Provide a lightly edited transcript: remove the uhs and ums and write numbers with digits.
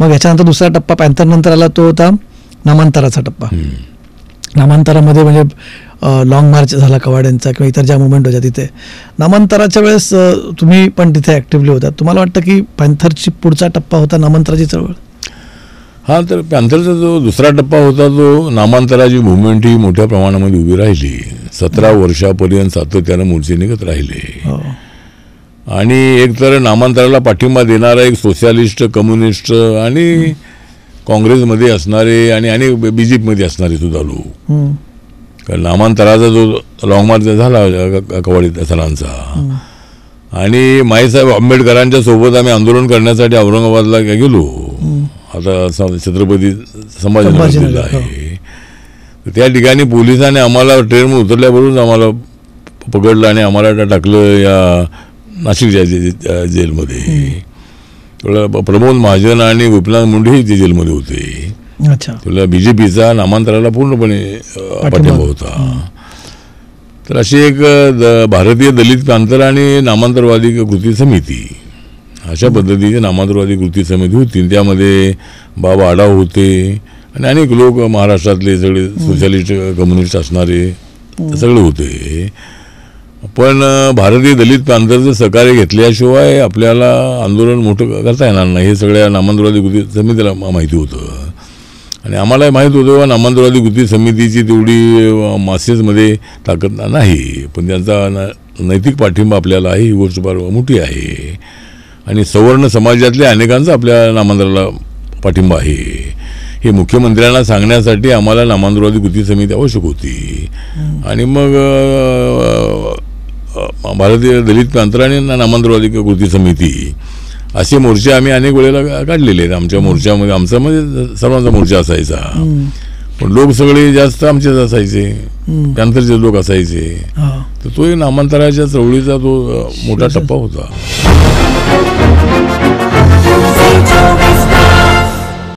मग ह्याच्यानंतर दुसरा टप्पा पॅन्थर नंतर आला तो होता नामांतराचा टप्पा. नामांतरामध्ये म्हणजे लॉंग मार्च झाला कवाड्यांचा किंवा इतर ज्या मुवमेंट होत्या तिथे. नामांतराच्या वेळेस तुम्ही पण तिथे ॲक्टिव्हली होता. तुम्हाला वाटतं की पॅन्थरची पुढचा टप्पा होता नामांतराची चळवळ? हां, तर पॅन्थरचा जो दुसरा टप्पा होता तो नामांतराची मुवमेंट ही मोठ्या प्रमाणामध्ये उभी राहिली. 17 वर्षापर्यंत सातत्यानं मोर्चे निघत राहिले. आणि एक तर नामांतराला पाठिंबा देणारा एक सोशलिस्ट, कम्युनिस्ट आणि काँग्रेसमध्ये असणारे आणि BJPमध्ये असणारे सुद्धा लोक. कारण नामांतराचा जो लॉंग मार्च झाला कवाडी सरांचा आणि माईसाहेब आंबेडकरांच्या सोबत आम्ही आंदोलन करण्यासाठी औरंगाबादला गेलो. आता छत्रपती संभाजीनगर आहे. त्या ठिकाणी पोलिसांनी आम्हाला ट्रेनवर उतरल्याबरोबर आम्हाला पकडलं आणि आम्हाला टाकलं या नाशिकच्या जेलमध्ये. प्रमोद महाजन आणि गोपीनाथ मुंडे ते जेलमध्ये होते. तुला BJPचा नामांतराला पूर्णपणे पाठिंबा होता. तर अशी एक भारतीय दलित पॅन्थर आणि नामांतरवादी कृती समिती अशा पद्धतीची नामांतरवादी कृती समिती होती. त्यामध्ये बाबा आढाव होते आणि अनेक लोक महाराष्ट्रातले सगळे सोशलिस्ट, कम्युनिस्ट असणारे सगळे होते. पण भारतीय दलित पॅन्थरचं सहकार्य घेतल्याशिवाय आपल्याला आंदोलन मोठं करता येणार नाही हे सगळ्या नामांतरवादी कृती समितीला माहिती होतं. आणि आम्हालाही माहीत होतं नामांतरवादी कृती समितीची तेवढी मासेसमध्ये ताकद नाही, पण त्यांचा नैतिक पाठिंबा आपल्याला आहे. ही गोष्ट फार मोठी आहे. आणि सवर्ण समाजातल्या अनेकांचा आपल्या नामांतराला पाठिंबा आहे. हे मुख्यमंत्र्यांना सांगण्यासाठी आम्हाला नामांतरवादी कृती समिती आवश्यक होती. आणि मग भारतीय दलित पॅन्थर आणि नामांतरवादी कृती समिती असे मोर्चे आम्ही अनेक वेळेला काढलेले आहेत. आमच्या मोर्चामध्ये आमचा म्हणजे सर्वांचा मोर्चा असायचा, पण लोक सगळे जास्त आमचेच असायचे, पॅन्थरचे लोक असायचे. तर तो नामांतराच्या चळवळीचा तो मोठा टप्पा होता.